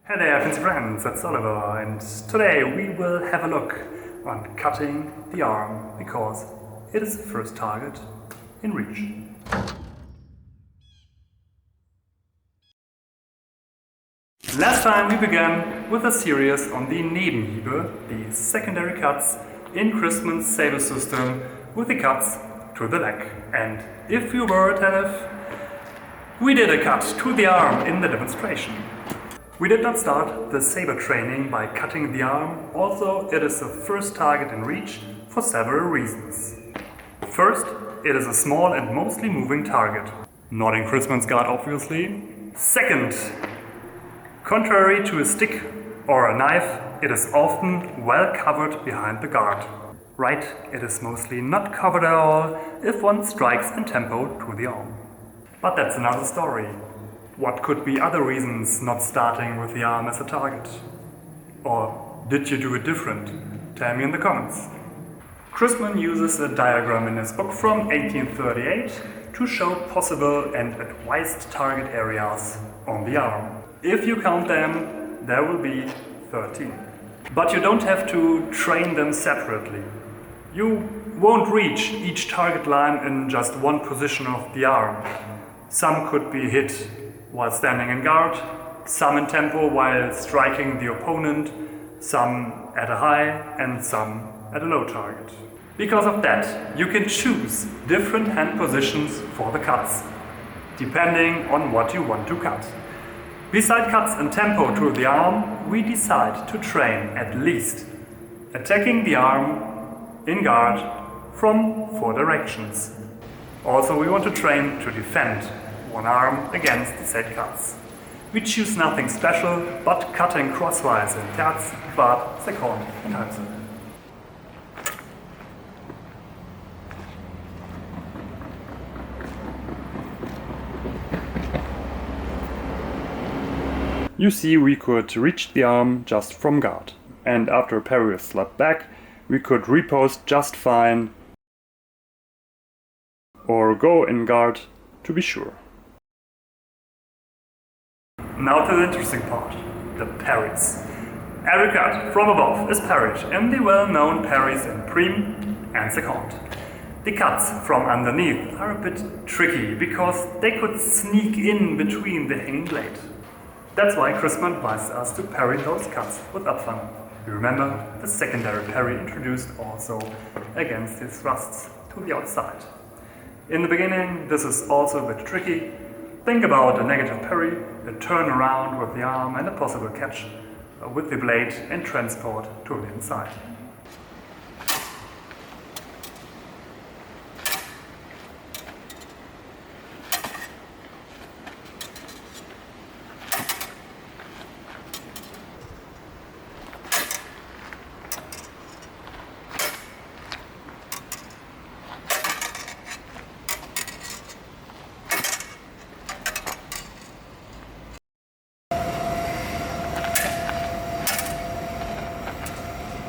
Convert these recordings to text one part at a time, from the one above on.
Hey there, fancy friends, it's Oliver, and today we will have a look on cutting the arm, because it is the first target in reach. Last time we began with a series on the Nebenhiebe, the secondary cuts in Christmann's sabre system with the cuts to the leg. And if you were attentive, we did a cut to the arm in the demonstration. We did not start the sabre training by cutting the arm, also it is the first target in reach for several reasons. First, it is a small and mostly moving target, not in Christmann's guard obviously. Second, contrary to a stick or a knife, it is often well covered behind the guard. Right, it is mostly not covered at all if one strikes in tempo to the arm. But that's another story. What could be other reasons not starting with the arm as a target? Or did you do it different? Tell me in the comments. Christmann uses a diagram in his book from 1838 to show possible and advised target areas on the arm. If you count them, there will be 13. But you don't have to train them separately. You won't reach each target line in just one position of the arm. Some could be hit while standing in guard, some in tempo while striking the opponent, some at a high and some at a low target. Because of that, you can choose different hand positions for the cuts, depending on what you want to cut. Beside cuts in tempo to the arm, we decide to train at least attacking the arm in guard from 4 directions. Also, we want to train to defend one arm against the said cuts. We choose nothing special, but cutting crosswise in terz, quart, second and halbzeit. You see, we could reach the arm just from guard, and after a parry is slapped back, we could repost just fine or go in guard to be sure. Now to the interesting part, the parries. Every cut from above is parried in the well-known parries in prime and second. The cuts from underneath are a bit tricky because they could sneak in between the hanging blade. That's why Christmann advised us to parry those cuts with Abfangen. You remember the secondary parry introduced also against his thrusts to the outside. In the beginning, this is also a bit tricky. Think about a negative parry, a turn around with the arm and a possible catch with the blade and transport to the inside.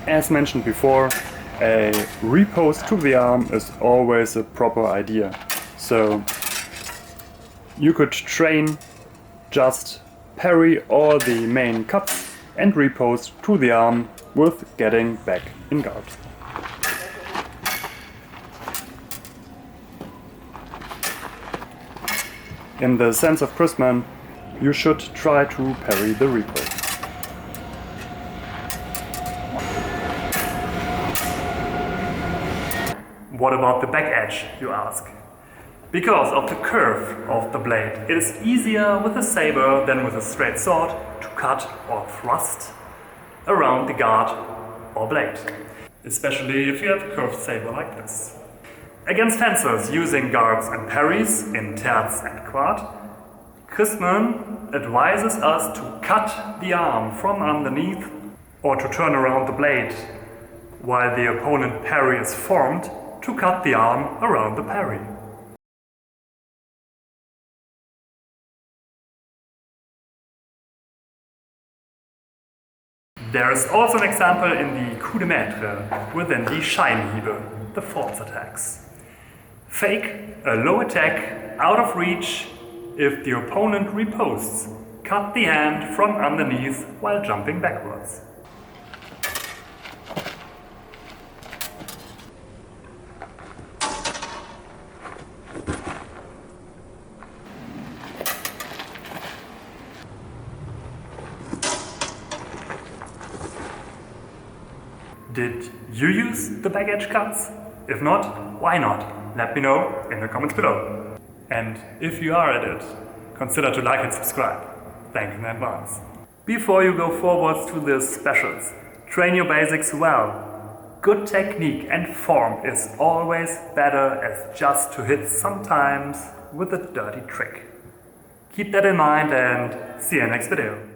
As mentioned before, a repost to the arm is always a proper idea. So you could train just parry all the main cuts and repost to the arm with getting back in guard. In the sense of Christmann, you should try to parry the repost. What about the back edge, you ask? Because of the curve of the blade, it is easier with a sabre than with a straight sword to cut or thrust around the guard or blade, especially if you have a curved sabre like this. Against fencers using guards and parries in terz and quart, Christmann advises us to cut the arm from underneath or to turn around the blade while the opponent parry is formed, to cut the arm around the parry. There is also an example in the coup de maître within the Scheinhiebe, the false attacks. Fake a low attack out of reach if the opponent reposts, cut the hand from underneath while jumping backwards. Did you use the back edge cuts? If not, why not? Let me know in the comments below. And if you are at it, consider to like and subscribe. Thanks in advance. Before you go forwards to the specials, train your basics well. Good technique and form is always better as just to hit sometimes with a dirty trick. Keep that in mind and see you next video.